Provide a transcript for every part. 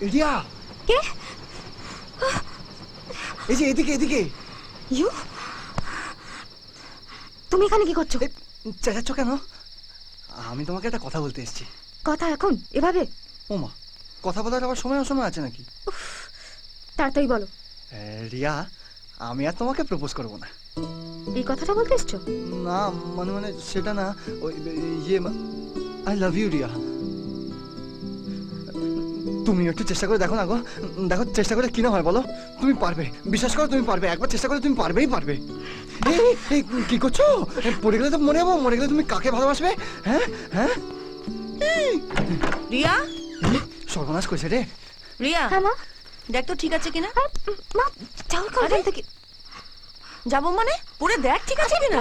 রিয়া, কে? এই যে এদিকে এদিকে। ইউ, তুমি এখানে কি করছো? চেঁচাচ্ছ কেন? আমি তোমাকে একটা কথা বলতে এসেছি। কথা এখন এভাবে? ও মা, কথা বলার আবার সময় অসময় আছে নাকি? তাড়াতাড়ি বলো। রিয়া, আমি আর তোমাকে প্রপোজ করবো না। এই কথাটা বলতে এসছো? না মানে মানে সেটা না, ওই ইয়ে আই লাভ ইউ রিয়া। তুমি একটু চেষ্টা করে দেখো না গো, দেখো চেষ্টা করে কি না হয় বলো। তুমি পারবে, বিশ্বাস করো তুমি পারবে, একবার চেষ্টা করে তুমি পারবেই পারবে। এই কি করছো? পড়ে গেলে তো মরে যাবো, মরে গেলে তুমি কাকে ভালোবাসবে? হ্যাঁ হ্যাঁ, রিয়া, সর্বনাশ করেছে রে। রিয়া, হ্যাঁ মা। দেখ তো ঠিক আছে কিনা। মা, যাও এখান থেকে। যাবো মানে পরে দেখ ঠিক আছে কিনা।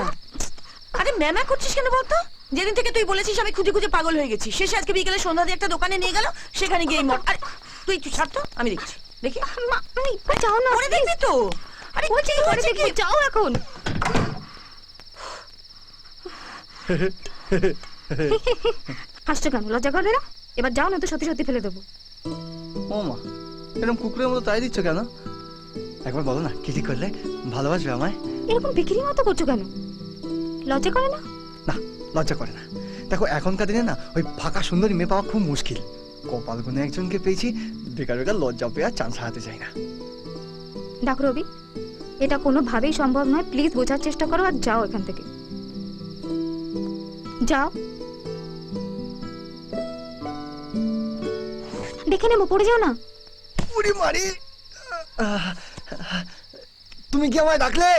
আরে ম্যামা করছিস কেন বলতো? যেদিন থেকে তুই বলেছিস আমি খুঁজে খুঁজে পাগল হয়ে গেছি, শেষে আজকে বিকেলে সন্ধ্যা দিয়ে একটা দোকানে নিয়ে গেল, সেখানে গিয়ে মর। আরে তুই একটু ছাড় তো, আমি দেখছি। দেখি মা, যাও না। পরে দেখবি তো। আরে বলছি কি পরে হয়েছে দেখবো, কি? যাও এখন। হাসছো কেন? লজ্জা করে না? এবার যাও না তো সত্যি সত্যি ফেলে দেবো। ও মা, এরকম কুকুরের মতো তাই দিচ্ছ কেন? একবার বলো না কি ঠিক করলে ভালোবাসবে আমায়? এরকম বিক্রির মতো করছো কেন? লজ্জা করে না? না, লজ্জা করে না। দেখো এখনকার দিনে না ওই ফাঁকা সুন্দরী মেয়ে পাওয়া খুব মুশকিল। কপাল গুনে একজনকে পেয়েছি, বেকার বেকার লজ্জা পেয়ে আর চান্স হারাতে চাই না। ডাক রবি, এটা কোনোভাবেই সম্ভব নয়। প্লিজ বোঝার চেষ্টা করো আর যাও এখান থেকে। যাও। দেখে নেবো, পড়ে যাও না। উড়ি মারি, তুমি কি আমায় ডাকলে?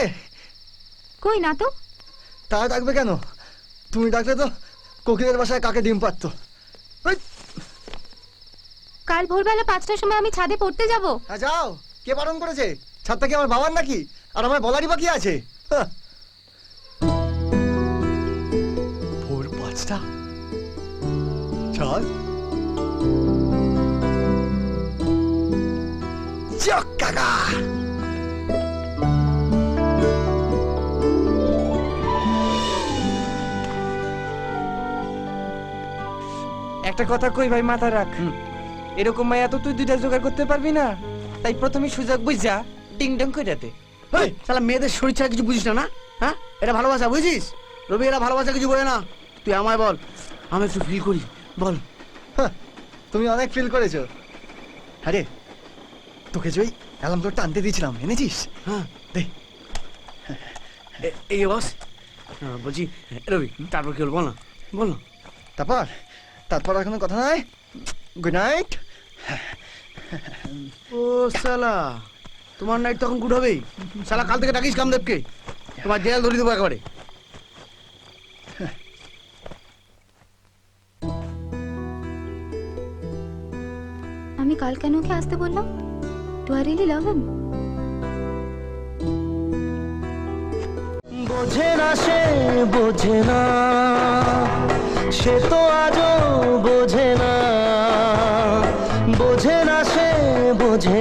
কই না তো। তারা ডাকবে কেন? তুমি ডাকলে তো কোকিলের বাসায় কাকে ডিম পারতো। ওই, কাল ভোরবেলা 5টার সময় আমি ছাদে পড়তে যাব। হ্যাঁ যাও। কে বারণ করেছে? ছাদটা কি আমার বাবার নাকি? আর আমার বলারই বা কি আছে? ভোর 5টা, ছাদ, যাক কাকা। একটা কথা কই ভাই, মাথা রাখ। এরকম মায়া তো তুই দুইটা জোগাড় করতে পারবি না, তাই প্রথমে সুযোগ বুঝা টিং টং করে দে। এই শালা মেয়েদের শরীর ছাড়া কিছু বুঝিস না না? হ্যাঁ, এটা ভালোবাসা বুঝিস? রবি, এরা ভালোবাসা কিছু বোঝে না। তুই আমায় বল, আমি একটু ফিল করি, বল। তুমি অনেক ফিল করেছো। আরে তোকে যে ওই অ্যালার্ম ক্লকটা আনতে দিয়েছিলাম, এনেছিস? হ্যাঁ, দে। এই বস বলছি, রবি তারপর কি হল বল না, বল না। তারপর তারপর আর কোনো কথা নাই। Good night. ও শালা, তোমার নাইট তখন গুড হবেই। শালা কাল থেকে ডাকিস কামদেবকে, তোমার জেল ধরে দেবো একেবারে। আমি কাল কেন ওকে আসতে বললাম? ডু আই রিয়েলি লাভ হিম? বোঝে না সে, বোঝে না সে তো আজও বোঝে না, বোঝে না সে, বোঝে